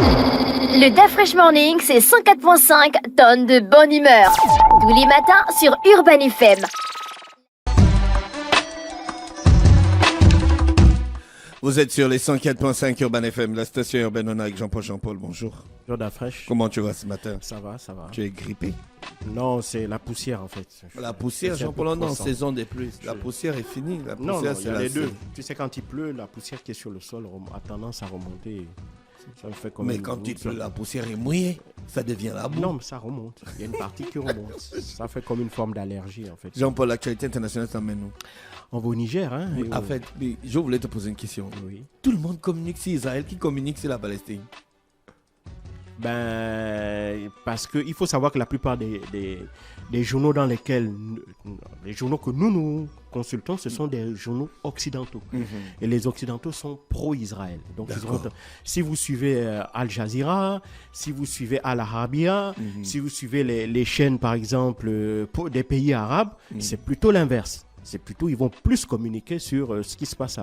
Le DaFresh Morning, c'est 104.5 tonnes de bonne humeur. Tous les matins sur Urban FM. Vous êtes sur les 104.5 Urban FM, la station urbaine. On est avec Jean-Paul. Jean-Paul, bonjour. Bonjour DaFresh. Comment tu vas ce matin? Ça va, ça va. Tu es grippé? Non, c'est la poussière en fait. La poussière, Jean-Paul, on est en saison des pluies. La poussière est finie. La poussière, non, il y c'est a la les deux. Tu sais, quand il pleut, la poussière qui est sur le sol a tendance à remonter. Ça me fait comme mais quand il pleut, la poussière est mouillée. Ça devient la boue. Non, mais ça remonte. Il y a une partie qui remonte. Ça fait comme une forme d'allergie en fait. Jean-Paul, l'actualité internationale t'emmène où? On va au Niger, hein? Oui, en fait, je voulais te poser une question. Oui. Tout le monde communique sur Israël. Qui communique sur la Palestine? Ben, parce qu'il faut savoir que la plupart des journaux dans lesquels, les journaux que nous consultons, ce sont des journaux occidentaux. Et les occidentaux sont pro-Israël. Donc, si vous suivez Al Jazeera, si vous suivez Al Arabiya, si vous suivez les chaînes, par exemple, des pays arabes, c'est plutôt l'inverse. C'est plutôt, ils vont plus communiquer sur ce qui se passe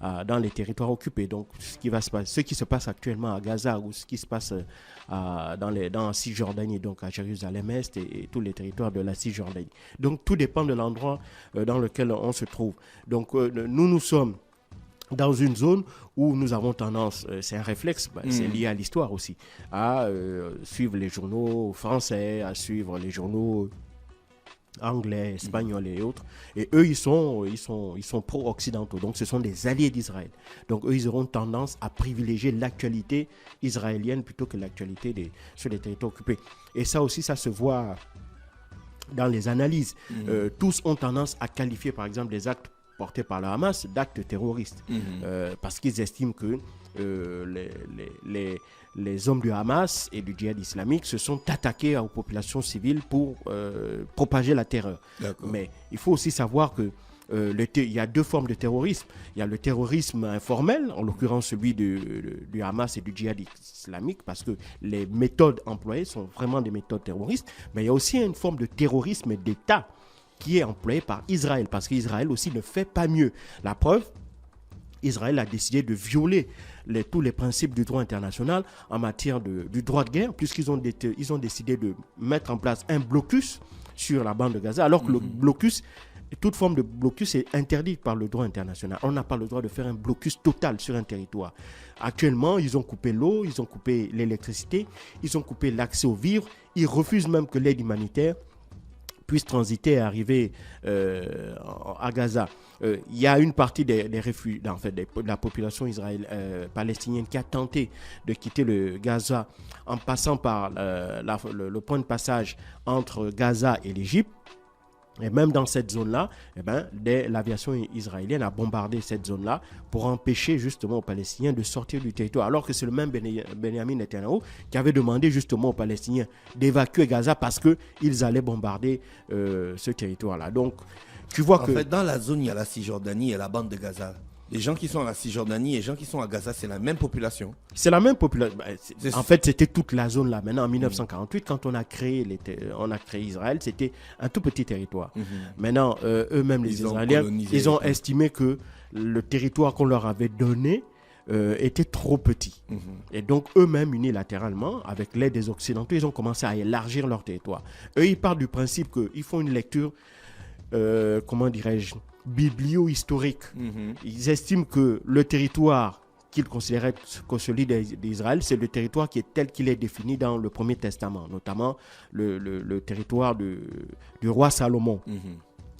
dans les territoires occupés. Donc, ce qui se passe actuellement à Gaza ou ce qui se passe dans la Cisjordanie, donc à Jérusalem-Est et tous les territoires de la Cisjordanie. Donc, tout dépend de l'endroit dans lequel on se trouve. Donc, nous sommes dans une zone où nous avons tendance, c'est un réflexe, c'est lié à l'histoire aussi, à suivre les journaux français, à suivre les journaux anglais, espagnols et autres. Et eux, ils sont pro-occidentaux. Donc, ce sont des alliés d'Israël. Donc, eux, ils auront tendance à privilégier l'actualité israélienne plutôt que l'actualité sur les territoires occupés. Et ça aussi, ça se voit dans les analyses. Tous ont tendance à qualifier, par exemple, les actes portés par le Hamas d'actes terroristes. Parce qu'ils estiment que les hommes du Hamas et du djihad islamique se sont attaqués aux populations civiles pour propager la terreur. Mais il faut aussi savoir que il y a deux formes de terrorisme. Il y a le terrorisme informel, en l'occurrence celui du Hamas et du djihad islamique, parce que les méthodes employées sont vraiment des méthodes terroristes. Mais il y a aussi une forme de terrorisme d'État qui est employé par Israël, parce qu'Israël aussi ne fait pas mieux. La preuve, Israël a décidé de violer tous les principes du droit international en matière du droit de guerre, puisqu'ils ont décidé de mettre en place un blocus sur la bande de Gaza, alors que le blocus, toute forme de blocus est interdite par le droit international. On n'a pas le droit de faire un blocus total sur un territoire. Actuellement, ils ont coupé l'eau, ils ont coupé l'électricité, ils ont coupé l'accès aux vivres, ils refusent même que l'aide humanitaire puisse transiter et arriver à Gaza. Il y a une partie des réfugiés, en fait, de la population palestinienne qui a tenté de quitter le Gaza en passant par le point de passage entre Gaza et l'Égypte. Et même dans cette zone-là, l'aviation israélienne a bombardé cette zone-là pour empêcher justement aux Palestiniens de sortir du territoire. Alors que c'est le même Benjamin Netanyahu qui avait demandé justement aux Palestiniens d'évacuer Gaza parce qu'ils allaient bombarder ce territoire-là. Donc, tu vois en fait, dans la zone, il y a la Cisjordanie et la bande de Gaza. Les gens qui sont à la Cisjordanie et les gens qui sont à Gaza, c'est la même population. C'est la même population. En fait, c'était toute la zone là. Maintenant, en 1948, quand on a créé Israël, c'était un tout petit territoire. Maintenant, eux-mêmes, les Israéliens, ils ont estimé que le territoire qu'on leur avait donné était trop petit. Et donc, eux-mêmes, unilatéralement, avec l'aide des Occidentaux, ils ont commencé à élargir leur territoire. Eux, ils partent du principe qu'ils font une lecture, comment dirais-je, biblio-historique. Ils estiment que le territoire qu'ils considéraient comme celui d'Israël, c'est le territoire qui est tel qu'il est défini dans le Premier Testament, notamment le territoire du roi Salomon.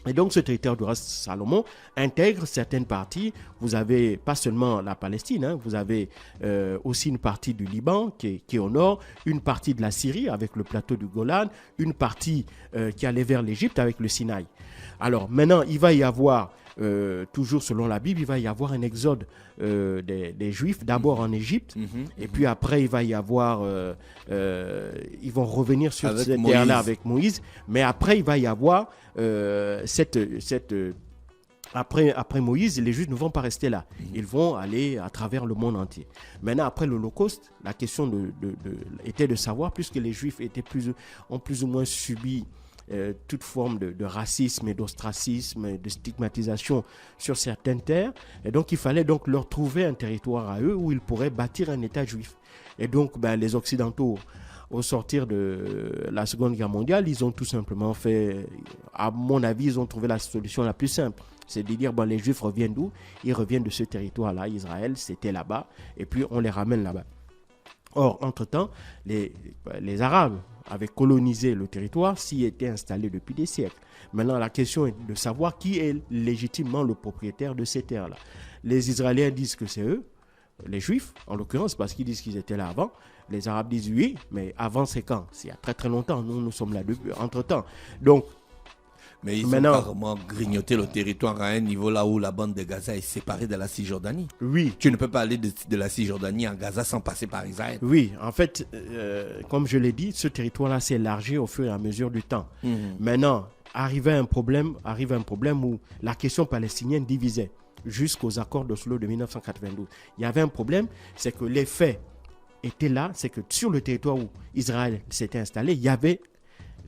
Et donc, ce territoire du roi Salomon intègre certaines parties. Vous avez pas seulement la Palestine, vous avez aussi une partie du Liban qui est au nord, une partie de la Syrie avec le plateau du Golan, une partie qui allait vers l'Égypte avec le Sinaï. Alors, maintenant, il va y avoir, toujours selon la Bible, il va y avoir un exode des Juifs, d'abord en Égypte, et puis après, il va y avoir, ils vont revenir sur cette terre-là avec Moïse, mais après, il va y avoir après Moïse, les Juifs ne vont pas rester là. Ils vont aller à travers le monde entier. Maintenant, après l'Holocauste, la question était de savoir, puisque les Juifs ont plus ou moins subi toute forme de racisme et d'ostracisme et de stigmatisation sur certaines terres. Et donc, il fallait donc leur trouver un territoire à eux où ils pourraient bâtir un État juif. Et donc, les Occidentaux, au sortir de la Seconde Guerre mondiale, ils ont tout simplement fait, à mon avis, ils ont trouvé la solution la plus simple. C'est de dire, les Juifs reviennent d'où? Ils reviennent de ce territoire-là, Israël, c'était là-bas, et puis on les ramène là-bas. Or, entre-temps, les Arabes avaient colonisé le territoire, s'y étaient installés depuis des siècles. Maintenant, la question est de savoir qui est légitimement le propriétaire de ces terres-là. Les Israéliens disent que c'est eux, les Juifs, en l'occurrence, parce qu'ils disent qu'ils étaient là avant. Les Arabes disent oui, mais avant c'est quand? C'est il y a très très longtemps, nous sommes là depuis, entre-temps. Donc, mais ils ont carrément grignoté le territoire à un niveau là où la bande de Gaza est séparée de la Cisjordanie. Oui. Tu ne peux pas aller de la Cisjordanie en Gaza sans passer par Israël. Oui, en fait, comme je l'ai dit, ce territoire-là s'est élargi au fur et à mesure du temps. Maintenant, arrive un problème où la question palestinienne divisait jusqu'aux accords d'Oslo de 1992. Il y avait un problème, c'est que les faits étaient là, c'est que sur le territoire où Israël s'était installé, il y avait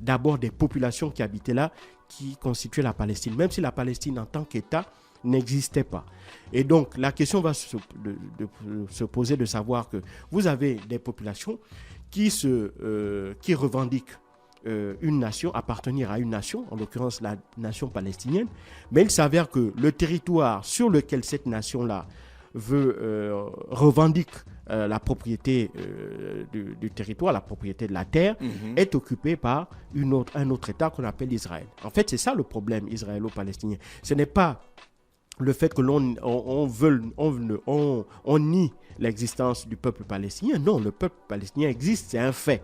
d'abord des populations qui habitaient là, qui constituaient la Palestine, même si la Palestine en tant qu'État n'existait pas. Et donc, la question va se poser de savoir que vous avez des populations qui revendiquent une nation, appartenir à une nation, en l'occurrence la nation palestinienne, mais il s'avère que le territoire sur lequel cette nation-là revendique la propriété du territoire, la propriété de la terre, est occupée par un autre État qu'on appelle Israël. En fait, c'est ça le problème israélo-palestinien. Ce n'est pas le fait que l'on nie l'existence du peuple palestinien. Non, le peuple palestinien existe, c'est un fait.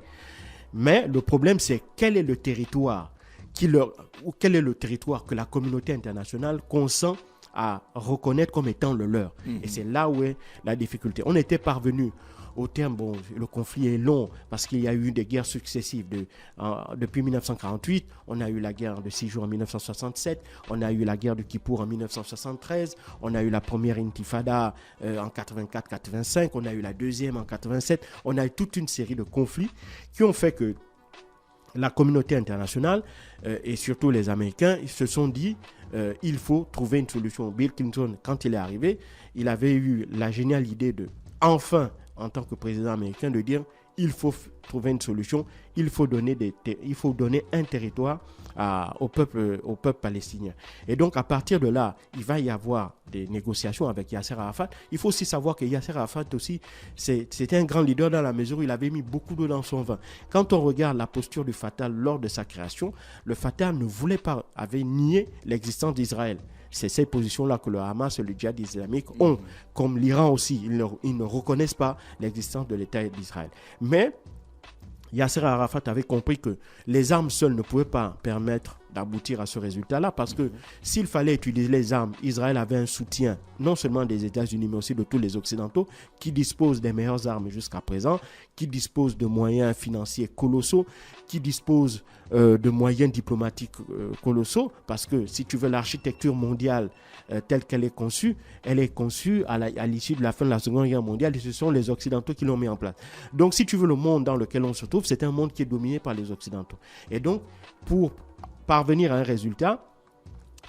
Mais le problème, c'est quel est le territoire que la communauté internationale consent à reconnaître comme étant le leur. Et c'est là où est la difficulté. On était parvenu au terme, le conflit est long parce qu'il y a eu des guerres successives. Depuis 1948, on a eu la guerre de 6 jours en 1967, on a eu la guerre de Kippour en 1973, on a eu la première intifada en 84-85, on a eu la deuxième en 87, on a eu toute une série de conflits qui ont fait que la communauté internationale et surtout les Américains, ils se sont dit il faut trouver une solution. Bill Clinton, quand il est arrivé, il avait eu la géniale idée de, enfin, en tant que président américain, de dire il faut trouver une solution, il faut donner un territoire au peuple palestinien. Et donc, à partir de là, il va y avoir des négociations avec Yasser Arafat. Il faut aussi savoir que Yasser Arafat aussi, c'était un grand leader dans la mesure où il avait mis beaucoup d'eau dans son vin. Quand on regarde la posture du Fatah lors de sa création, le Fatah ne voulait pas, avait nié l'existence d'Israël. C'est ces positions-là que le Hamas et le djihad islamique ont, comme l'Iran aussi. Ils ne reconnaissent pas l'existence de l'État d'Israël. Mais Yasser Arafat avait compris que les armes seules ne pouvaient pas permettre d'aboutir à ce résultat-là, parce que s'il fallait utiliser les armes, Israël avait un soutien non seulement des États-Unis, mais aussi de tous les Occidentaux, qui disposent des meilleures armes jusqu'à présent, qui disposent de moyens financiers colossaux, qui disposent de moyens diplomatiques colossaux, parce que si tu veux l'architecture mondiale telle qu'elle est conçue à l'issue de la fin de la Seconde Guerre mondiale, et ce sont les Occidentaux qui l'ont mis en place. Donc si tu veux, le monde dans lequel on se trouve, c'est un monde qui est dominé par les Occidentaux. Et donc, pour parvenir à un résultat,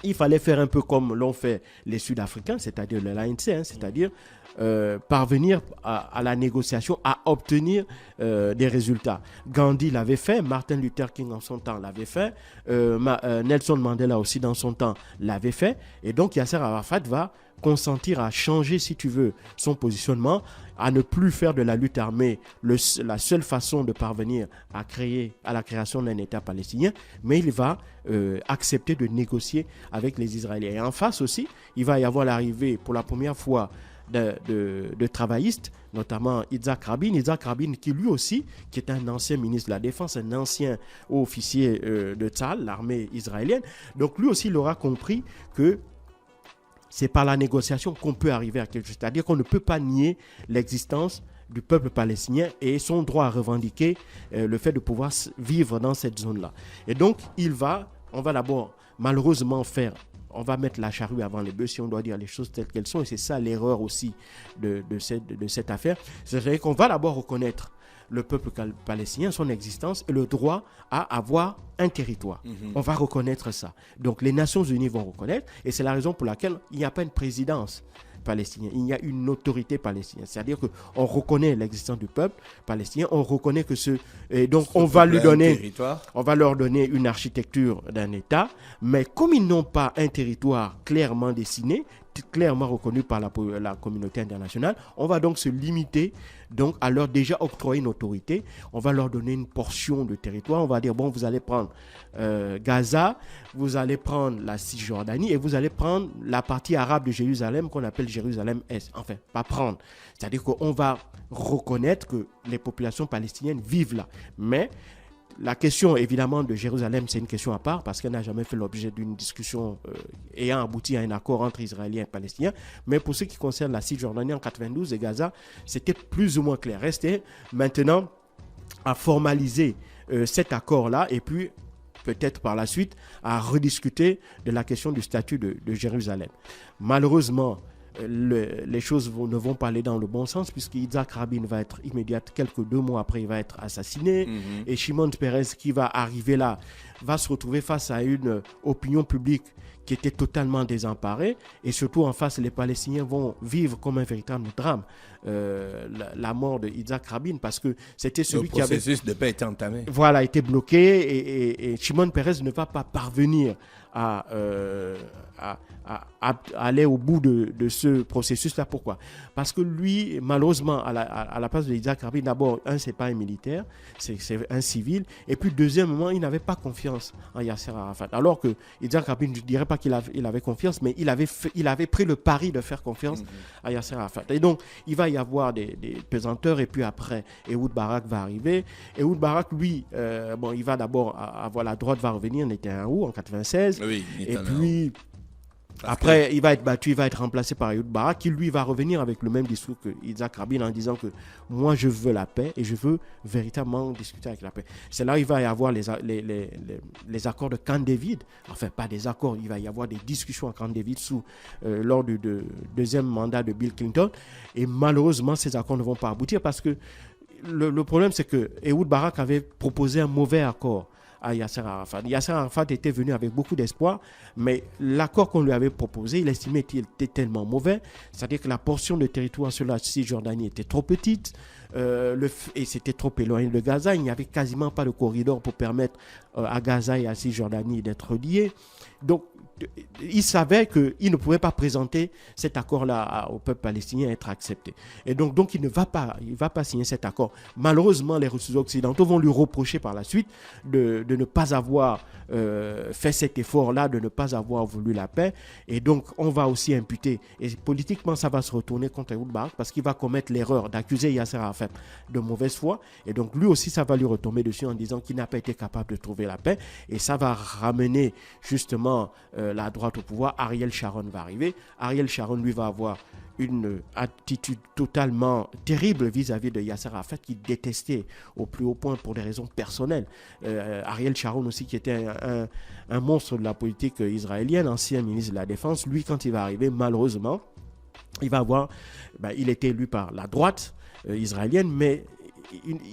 il fallait faire un peu comme l'ont fait les Sud-Africains, c'est-à-dire l'ANC, c'est-à-dire parvenir à la négociation, à obtenir des résultats. Gandhi l'avait fait, Martin Luther King en son temps l'avait fait, Nelson Mandela aussi dans son temps l'avait fait, et donc Yasser Arafat va consentir à changer, si tu veux, son positionnement, à ne plus faire de la lutte armée la seule façon de parvenir à la création d'un État palestinien, mais il va accepter de négocier avec les Israéliens. Et en face aussi, il va y avoir l'arrivée pour la première fois de travaillistes, notamment Yitzhak Rabin qui lui aussi, qui est un ancien ministre de la Défense, un ancien officier de Tzahal, l'armée israélienne. Donc lui aussi, il aura compris que c'est par la négociation qu'on peut arriver à quelque chose. C'est-à-dire qu'on ne peut pas nier l'existence du peuple palestinien et son droit à revendiquer le fait de pouvoir vivre dans cette zone-là. Et donc, on va d'abord malheureusement faire on va mettre la charrue avant les bœufs, si on doit dire les choses telles qu'elles sont. Et c'est ça l'erreur aussi de cette affaire. C'est-à-dire qu'on va d'abord reconnaître le peuple palestinien, son existence et le droit à avoir un territoire. On va reconnaître ça. Donc les Nations Unies vont reconnaître, et c'est la raison pour laquelle il n'y a pas une présidence palestinienne, il y a une autorité palestinienne. C'est-à-dire qu'on reconnaît l'existence du peuple palestinien, on reconnaît que et donc on va leur donner une architecture d'un État, mais comme ils n'ont pas un territoire clairement dessiné, clairement reconnu par la communauté internationale, on va donc se limiter donc à leur déjà octroyer une autorité. On va leur donner une portion de territoire. On va dire, bon, vous allez prendre Gaza, vous allez prendre la Cisjordanie et vous allez prendre la partie arabe de Jérusalem qu'on appelle Jérusalem-Est. Enfin, pas prendre. C'est-à-dire qu'on va reconnaître que les populations palestiniennes vivent là. Mais la question, évidemment, de Jérusalem, c'est une question à part parce qu'elle n'a jamais fait l'objet d'une discussion ayant abouti à un accord entre Israéliens et Palestiniens. Mais pour ce qui concerne la Cisjordanie en 92 et Gaza, c'était plus ou moins clair. Restait maintenant à formaliser cet accord-là et puis peut-être par la suite à rediscuter de la question du statut de Jérusalem. Malheureusement, les choses ne vont pas aller dans le bon sens puisque Yitzhak Rabin va être immédiat, quelques 2 mois après, il va être assassiné. Et Shimon Peres qui va arriver là va se retrouver face à une opinion publique qui était totalement désemparée, et surtout en face, les Palestiniens vont vivre comme un véritable drame la mort de Yitzhak Rabin, parce que c'était celui qui avait... Le processus de paix était entamé. Voilà, était bloqué, et Shimon Peres ne va pas parvenir à aller au bout de ce processus-là. Pourquoi ? Parce que lui, malheureusement, à la place de Yitzhak Rabin, d'abord, c'est pas un militaire, c'est un civil, et puis deuxièmement, il n'avait pas confiance en Yasser Arafat. Alors que Yitzhak Rabin, je ne dirais pas qu'il avait confiance, mais il avait pris le pari de faire confiance à Yasser Arafat. Et donc, il va y avoir des pesanteurs, et puis après, Ehud Barak va arriver. Ehud Barak, lui, il va d'abord avoir la droite, va revenir, Netanyahou en 96, oui, et puis... Après, il va être battu, il va être remplacé par Ehud Barak, qui lui va revenir avec le même discours que Yitzhak Rabin en disant que moi je veux la paix et je veux véritablement discuter avec la paix. C'est là où il va y avoir les accords de Camp David. Enfin, pas des accords, il va y avoir des discussions à Camp David lors du deuxième mandat de Bill Clinton. Et malheureusement, ces accords ne vont pas aboutir parce que le problème, c'est que Ehud Barak avait proposé un mauvais accord à Yasser Arafat. Yasser Arafat était venu avec beaucoup d'espoir, mais l'accord qu'on lui avait proposé, il estimait qu'il était tellement mauvais, c'est-à-dire que la portion de territoire sur la Cisjordanie était trop petite, et c'était trop éloigné de Gaza. Il n'y avait quasiment pas de corridor pour permettre à Gaza et à Cisjordanie d'être liés. Donc, il savait qu'il ne pouvait pas présenter cet accord-là au peuple palestinien et être accepté. Et donc il ne va pas signer cet accord. Malheureusement, les ressources occidentaux vont lui reprocher par la suite de ne pas avoir fait cet effort-là, de ne pas avoir voulu la paix. Et donc, on va aussi imputer, et politiquement, ça va se retourner contre Ehud Barak parce qu'il va commettre l'erreur d'accuser Yasser Arafat de mauvaise foi. Et donc, lui aussi, ça va lui retomber dessus en disant qu'il n'a pas été capable de trouver la paix. Et ça va ramener justement la droite au pouvoir. Ariel Sharon va arriver. Ariel Sharon, lui, va avoir une attitude totalement terrible vis-à-vis de Yasser Arafat, qu'il détestait au plus haut point pour des raisons personnelles. Ariel Sharon aussi, qui était un monstre de la politique israélienne, ancien ministre de la Défense, lui, quand il va arriver, malheureusement, il était élu par la droite israélienne, mais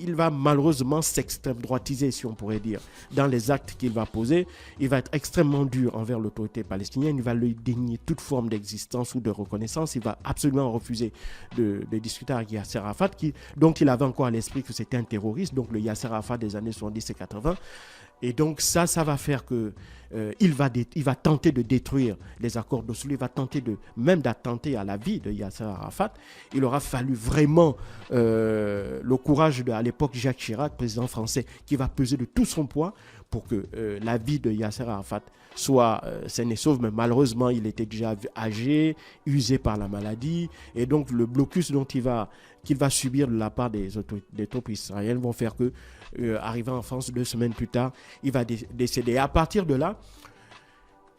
il va malheureusement s'extrême droitiser, si on pourrait dire, dans les actes qu'il va poser. Il va être extrêmement dur envers l'autorité palestinienne. Il va lui dénier toute forme d'existence ou de reconnaissance. Il va absolument refuser de discuter avec Yasser Arafat, dont il avait encore à l'esprit que c'était un terroriste, donc le Yasser Arafat des années 70 et 80. Et donc ça va faire que il va tenter de détruire les accords d'Oslo, il va tenter même d'attenter à la vie de Yasser Arafat. Il aura fallu vraiment le courage à l'époque Jacques Chirac, président français, qui va peser de tout son poids pour que la vie de Yasser Arafat soit saine et sauve. Mais malheureusement, il était déjà âgé, usé par la maladie, et donc le blocus qu'il va subir de la part des troupes israéliennes vont faire que, arrivé en France 2 semaines plus tard, il va décéder. Et à partir de là,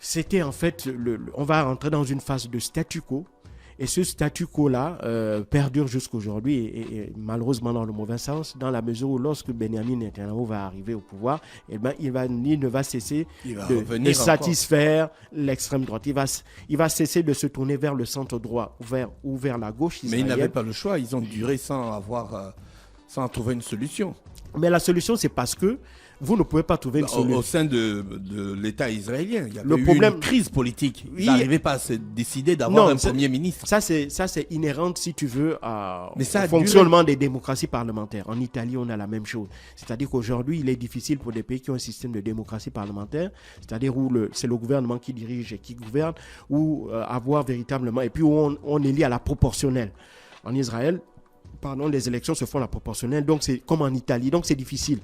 c'était en fait, on va rentrer dans une phase de statu quo. Et ce statu quo-là perdure jusqu'aujourd'hui et malheureusement dans le mauvais sens, dans la mesure où lorsque Benjamin Netanyahu va arriver au pouvoir, eh ben, il ne va cesser de satisfaire l'extrême droite. Il va cesser de se tourner vers le centre droit ou vers la gauche israélienne. Mais ils n'avaient pas le choix, ils ont duré sans trouver une solution. Mais la solution, c'est parce que vous ne pouvez pas trouver une solution. Au sein de l'État israélien, il y avait une crise politique. Ils n'arrivaient pas à se décider d'avoir un premier ministre. Ça, c'est inhérent, si tu veux, au fonctionnement des démocraties parlementaires. En Italie, on a la même chose. C'est-à-dire qu'aujourd'hui, il est difficile pour des pays qui ont un système de démocratie parlementaire, c'est-à-dire où c'est le gouvernement qui dirige et qui gouverne, ou avoir véritablement, et puis où on est lié à la proportionnelle. En Israël, les élections se font à la proportionnelle, donc c'est comme en Italie, donc c'est difficile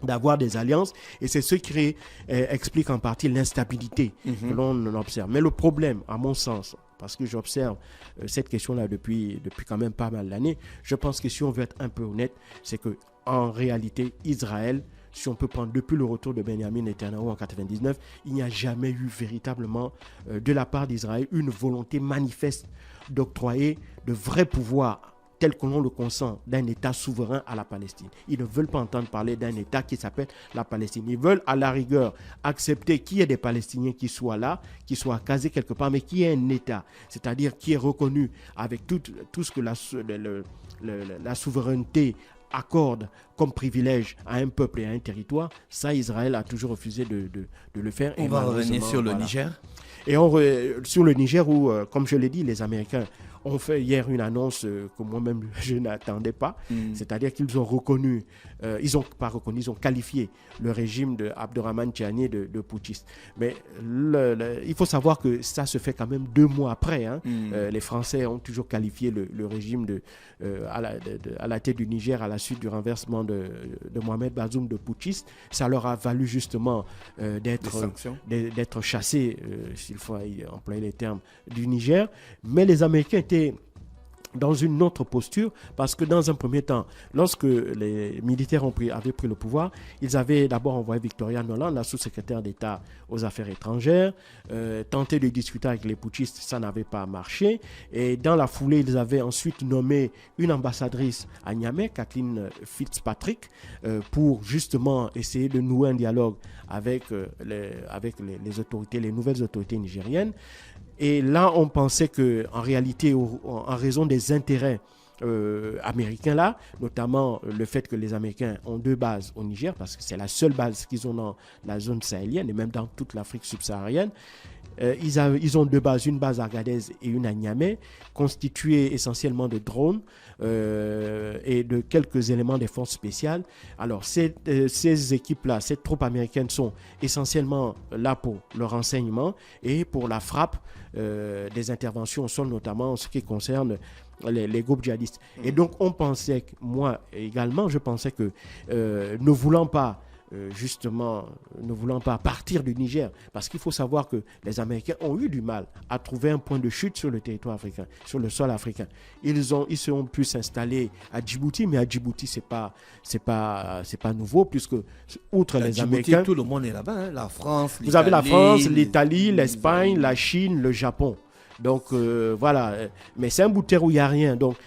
d'avoir des alliances et c'est ce qui explique en partie l'instabilité que l'on observe. Mais le problème, à mon sens, parce que j'observe cette question-là depuis quand même pas mal d'années, je pense que si on veut être un peu honnête, c'est que en réalité, Israël, si on peut prendre depuis le retour de Benjamin Netanyahu en 1999, il n'y a jamais eu véritablement de la part d'Israël une volonté manifeste d'octroyer de vrais pouvoirs tel que l'on le consent, d'un État souverain à la Palestine. Ils ne veulent pas entendre parler d'un État qui s'appelle la Palestine. Ils veulent, à la rigueur, accepter qu'il y ait des Palestiniens qui soient là, qui soient casés quelque part, mais qui ait un État, c'est-à-dire qui est reconnu avec tout ce que la souveraineté accorde comme privilège à un peuple et à un territoire. Ça, Israël a toujours refusé de le faire. On va revenir sur le Niger. Et sur le Niger où, comme je l'ai dit, les Américains ont fait hier une annonce que moi-même je n'attendais pas. C'est-à-dire qu'ils ont reconnu, ils ont qualifié le régime de Abderrahmane Tchiani de putschiste. Mais il faut savoir que ça se fait quand même 2 mois après. Les Français ont toujours qualifié le régime à la tête du Niger à la suite du renversement de Mohamed Bazoum de putschiste. Ça leur a valu justement d'être chassés, s'il faut employer les termes, du Niger. Mais les Américains étaient dans une autre posture parce que dans un premier temps, lorsque les militaires avaient pris le pouvoir, ils avaient d'abord envoyé Victoria Nuland, la sous-secrétaire d'État aux affaires étrangères, tenté de discuter avec les putschistes, ça n'avait pas marché. Et dans la foulée, ils avaient ensuite nommé une ambassadrice à Niamey, Kathleen Fitzpatrick, pour justement essayer de nouer un dialogue avec les autorités, les nouvelles autorités nigériennes. Et là, on pensait qu'en réalité, en raison des intérêts américains là, notamment le fait que les Américains ont 2 bases au Niger, parce que c'est la seule base qu'ils ont dans la zone sahélienne et même dans toute l'Afrique subsaharienne. Ils ont 2 bases, une base à Agadez et une à Niamey, constituées essentiellement de drones et de quelques éléments des forces spéciales. Alors, ces équipes-là, ces troupes américaines sont essentiellement là pour le renseignement et pour la frappe des interventions au sol, notamment en ce qui concerne les groupes djihadistes. Et donc, on pensait, moi également, je pensais que ne voulant pas partir du Niger, parce qu'il faut savoir que les Américains ont eu du mal à trouver un point de chute sur le territoire africain, sur le sol africain. Ils ont pu s'installer à Djibouti, mais à Djibouti c'est pas nouveau, puisque outre les Djibouti, Américains, tout le monde est là-bas, la France, vous avez la France, l'Italie, l'Espagne, la Chine, le Japon. Donc voilà, mais c'est un bout de terre où il n'y a rien. Donc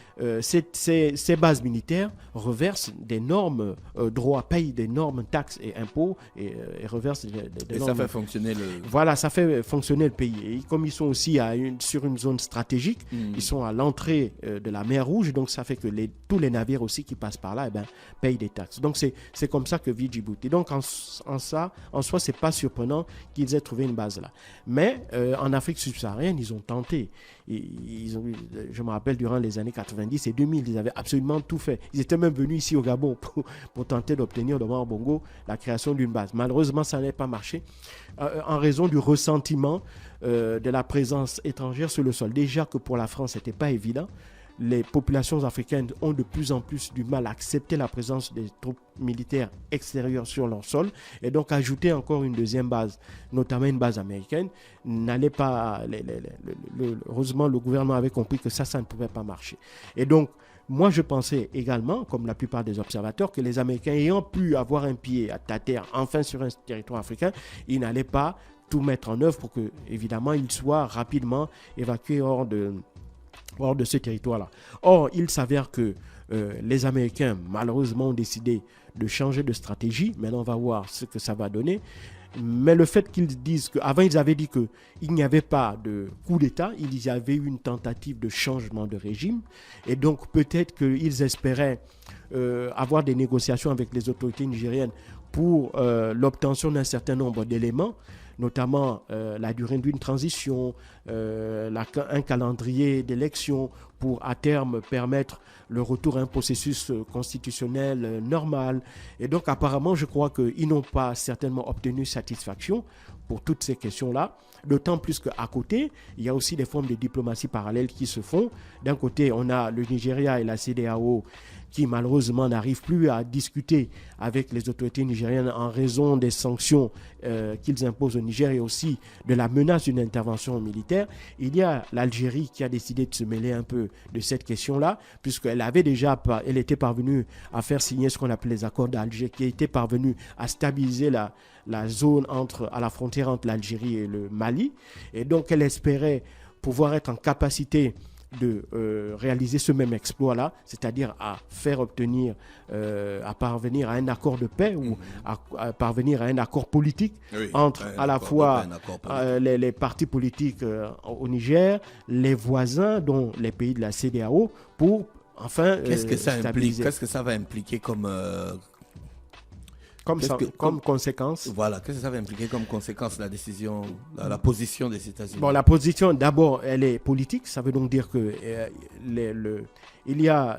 ces bases militaires reversent d'énormes droits, payent d'énormes taxes et impôts et reversent et ça fait fonctionner ça fait fonctionner le pays. Et comme ils sont aussi sur une zone stratégique, ils sont à l'entrée de la mer Rouge, donc ça fait que tous les navires aussi qui passent par là payent des taxes. Donc c'est comme ça que vit Djibouti. Donc en soi, c'est pas surprenant qu'ils aient trouvé une base là. Mais en Afrique subsaharienne, ils ont tenté. Je me rappelle, durant les années 90 et 2000, ils avaient absolument tout fait. Ils étaient même venus ici au Gabon pour tenter d'obtenir de Omar Bongo la création d'une base. Malheureusement, ça n'a pas marché en raison du ressentiment de la présence étrangère sur le sol. Déjà que pour la France, ce n'était pas évident. Les populations africaines ont de plus en plus du mal à accepter la présence des troupes militaires extérieures sur leur sol. Et donc, ajouter encore une deuxième base, notamment une base américaine, n'allait pas... Heureusement, le gouvernement avait compris que ça ne pouvait pas marcher. Et donc, moi, je pensais également, comme la plupart des observateurs, que les Américains ayant pu avoir un pied à terre, enfin sur un territoire africain, ils n'allaient pas tout mettre en œuvre pour que, évidemment, ils soient rapidement évacués hors hors de ce territoire-là. Or, il s'avère que les Américains, malheureusement, ont décidé de changer de stratégie. Maintenant, on va voir ce que ça va donner. Mais le fait qu'ils disent qu'avant, ils avaient dit qu'il n'y avait pas de coup d'État, il y avait eu une tentative de changement de régime. Et donc, peut-être qu'ils espéraient avoir des négociations avec les autorités nigériennes pour l'obtention d'un certain nombre d'éléments, notamment la durée d'une transition, un calendrier d'élection pour à terme permettre le retour à un processus constitutionnel normal. Et donc apparemment, je crois qu'ils n'ont pas certainement obtenu satisfaction pour toutes ces questions-là. D'autant plus qu'à côté, il y a aussi des formes de diplomatie parallèles qui se font. D'un côté, on a le Nigeria et la CEDEAO qui malheureusement n'arrivent plus à discuter avec les autorités nigériennes en raison des sanctions qu'ils imposent au Niger et aussi de la menace d'une intervention militaire. Il y a l'Algérie qui a décidé de se mêler un peu de cette question-là, puisqu'elle était parvenue à faire signer ce qu'on appelle les accords d'Alger, qui était parvenue à stabiliser la zone à la frontière entre l'Algérie et le Mali. Et donc elle espérait pouvoir être en capacité de réaliser ce même exploit-là, c'est-à-dire à parvenir à un accord de paix ou à parvenir à un accord politique entre à la fois les partis politiques au Niger, les voisins, dont les pays de la CEDEAO, pour enfin Qu'est-ce que ça stabiliser. implique? Qu'est-ce que ça va impliquer comme conséquence. Voilà, qu'est-ce que ça va impliquer comme conséquence, la décision, la position des États-Unis? Bon, la position, d'abord, elle est politique. Ça veut donc dire que il y a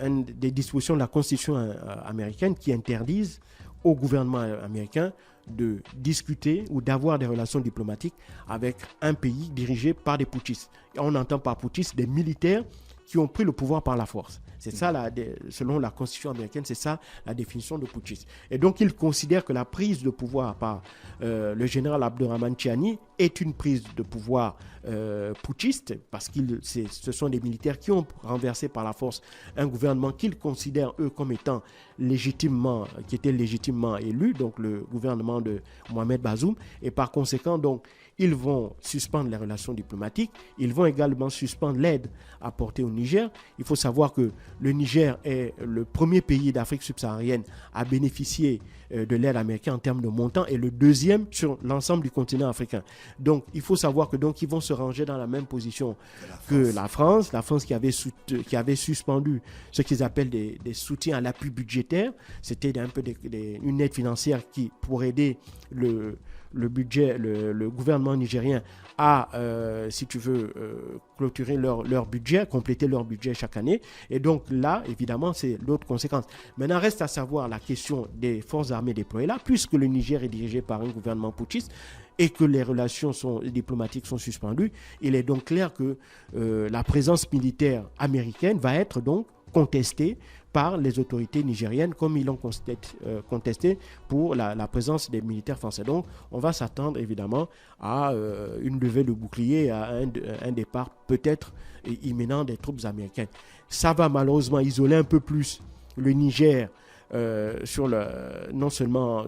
des dispositions de la Constitution américaine qui interdisent au gouvernement américain de discuter ou d'avoir des relations diplomatiques avec un pays dirigé par des putschistes. Et on entend par putschistes des militaires qui ont pris le pouvoir par la force. C'est ça, selon la Constitution américaine, c'est ça la définition de putschiste. Et donc, il considère que la prise de pouvoir par le général Abdourahmane Tiani est une prise de pouvoir putschiste, parce que ce sont des militaires qui ont renversé par la force un gouvernement qu'ils considèrent, eux, comme étant qui était légitimement élu, donc le gouvernement de Mohamed Bazoum. Et par conséquent, donc, ils vont suspendre les relations diplomatiques. Ils vont également suspendre l'aide apportée au Niger. Il faut savoir que le Niger est le premier pays d'Afrique subsaharienne à bénéficier de l'aide américaine en termes de montant et le deuxième sur l'ensemble du continent africain. Donc, il faut savoir que ils vont se ranger dans la même position que la France. La France qui avait suspendu ce qu'ils appellent des soutiens à l'appui budgétaire. C'était une aide financière pour aider le gouvernement nigérien à, si tu veux, clôturer leur budget, compléter leur budget chaque année. Et donc là, évidemment, c'est l'autre conséquence. Maintenant, reste à savoir la question des forces armées déployées là, puisque le Niger est dirigé par un gouvernement putschiste et que les relations diplomatiques sont suspendues. Il est donc clair que la présence militaire américaine va être donc contestée par les autorités nigériennes, comme ils l'ont contesté pour la présence des militaires français. Donc, on va s'attendre évidemment à une levée de bouclier, à un départ peut-être imminent des troupes américaines. Ça va malheureusement isoler un peu plus le Niger non seulement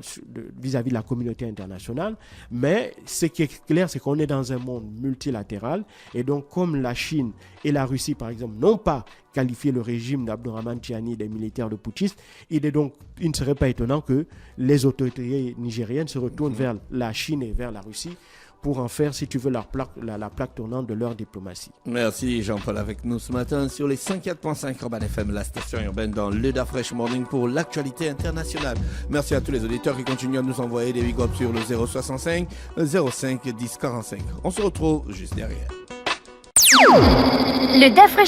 vis-à-vis de la communauté internationale, mais ce qui est clair, c'est qu'on est dans un monde multilatéral. Et donc, comme la Chine et la Russie, par exemple, n'ont pas qualifié le régime d'Abdourahmane Tiani des militaires de putschistes, il ne serait pas étonnant que les autorités nigériennes se retournent vers la Chine et vers la Russie pour en faire, si tu veux, la plaque tournante de leur diplomatie. Merci Jean-Paul avec nous ce matin sur les 104.5 Urban FM, la station urbaine dans le Dafresh Morning pour l'actualité internationale. Merci à tous les auditeurs qui continuent à nous envoyer des big ups sur le 065 05 10 45. On se retrouve juste derrière. Le Dafresh